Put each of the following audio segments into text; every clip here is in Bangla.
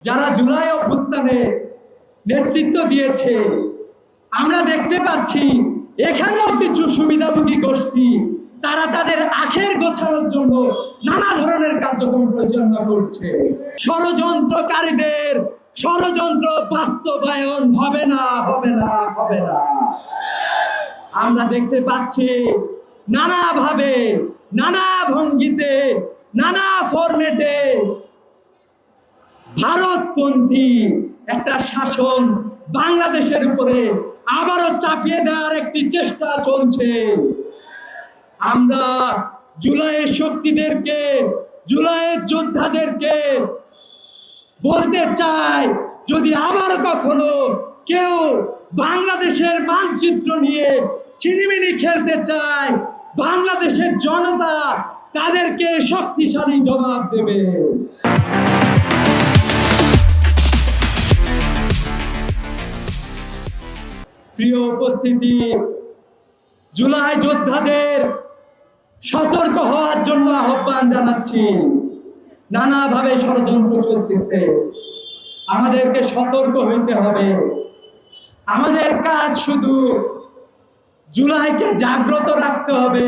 যারা জুলাই অভ্যুত্থানে নেতৃত্ব দিয়েছে, আমরা দেখতে পাচ্ছি এখানেও কিছু সুবিধাভোগী গোষ্ঠী তারা তাদের আখের গোছানোর জন্য নানা ধরনের কার্যক্রম পরিচালনা করছে। ষড়যন্ত্রকারীদের ষড়যন্ত্র বাস্তবায়ন হবে না, হবে না, হবে না। আমরা দেখতে পাচ্ছি নানাভাবে, নানা ভঙ্গিতে, নানা ফরম্যাটে ভারতপন্থী একটা শাসন বাংলাদেশের উপরে আবারও চাপিয়ে দেওয়ার একটি চেষ্টা চলছে। আমরা জুলাইয়ের শক্তিদেরকে, জুলাইয়ের যোদ্ধাদেরকে বলতে চাই, যদি আবার কখনো কেউ বাংলাদেশের মানচিত্র নিয়ে ছিনিমিনি খেলতে চায়, বাংলাদেশের জনতা তাদেরকে শক্তিশালী জবাব দেবে। প্রিয় উপস্থিতি, জুলাই যোদ্ধাদের সতর্ক হওয়ার জন্য আহ্বান জানাচ্ছি। নানাভাবে ষড়যন্ত্র চলতেছে, আমাদেরকে সতর্ক হইতে হবে। আমাদের কাজ শুধু জুলাইকে জাগ্রত রাখতে হবে,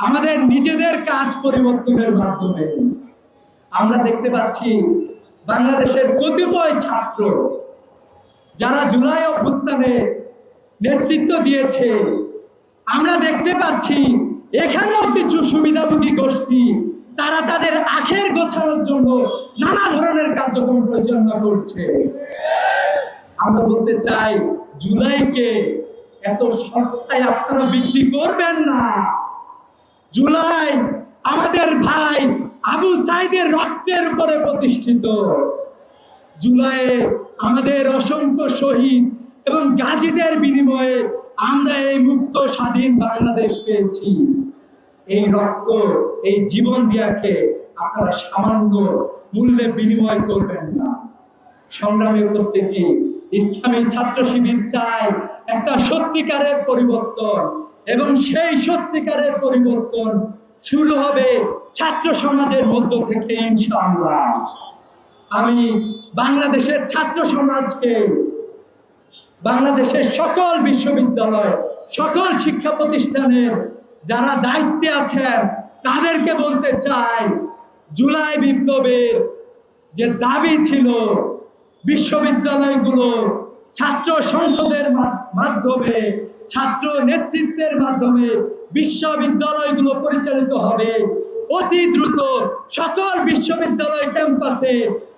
আমাদের নিজেদের কাজ পরিবর্তনের মাধ্যমে। আমরা দেখতে পাচ্ছি বাংলাদেশের কতিপয় ছাত্র যারা জুলাই অভ্যুত্থানে নেতৃত্ব দিয়েছে, আমরা দেখতে পাচ্ছি এখানেও কিছু সুবিধাভোগী গোষ্ঠী তারা তাদের আখের গোছানোর জন্য নানা ধরনের কার্যক্রম পরিচালনা করছে। আমরা বলতে চাই, জুলাইকে এত সস্তায় আপনারা বিক্রি করবেন না। জুলাই আমাদের ভাই আবু সাইদের রক্তের উপরে প্রতিষ্ঠিত। জুলাইয়ে আমাদের অসংখ্য শহীদ এবং গাজীদের বিনিময়ে আমরা এই মুক্ত স্বাধীন বাংলাদেশ পেয়েছি। এই রক্ত, এই জীবন দিয়াকে আপনারা সামান্য মূল্যে বিনিময় করবেন না। সংগ্রামী উপস্থিতি, ইসলামী ছাত্র শিবির চায় একটা সত্যিকারের পরিবর্তন, এবং সেই সত্যিকারের পরিবর্তন শুরু হবে ছাত্র সমাজের মধ্য থেকে, ইনশাআল্লাহ। আমি বাংলাদেশের ছাত্র সমাজকে, বাংলাদেশের সকল বিশ্ববিদ্যালয়, সকল শিক্ষা প্রতিষ্ঠানের যারা দায়িত্বে আছেন তাদেরকে বলতে চাই, জুলাই বিপ্লবের যে দাবি ছিল বিশ্ববিদ্যালয়গুলো ছাত্র সংসদের মাধ্যমে, ছাত্র নেতৃত্বের মাধ্যমে বিশ্ববিদ্যালয়গুলো পরিচালিত হবে, অতি দ্রুত সকল বিশ্ববিদ্যালয় ক্যাম্পাসে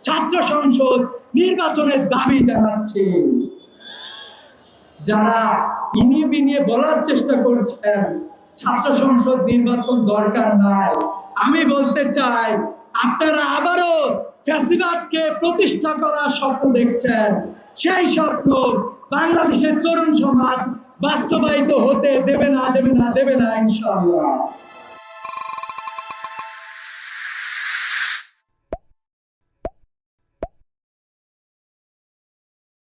ছাত্র সংসদ নির্বাচনের দাবি জানাচ্ছি। যারা ইনিয়ে বিনিয়ে বলার চেষ্টা করছেন ছাত্র সংসদ নির্বাচন দরকার নাই, আমি বলতে চাই, আপনারা আবারও ফ্যাসিবাদকে প্রতিষ্ঠা করার স্বপ্ন দেখছেন। সেই স্বপ্ন বাংলাদেশের তরুণ সমাজ বাস্তবায়িত হতে দেবে না, দেবে না, দেবে না, ইনশাআল্লাহ।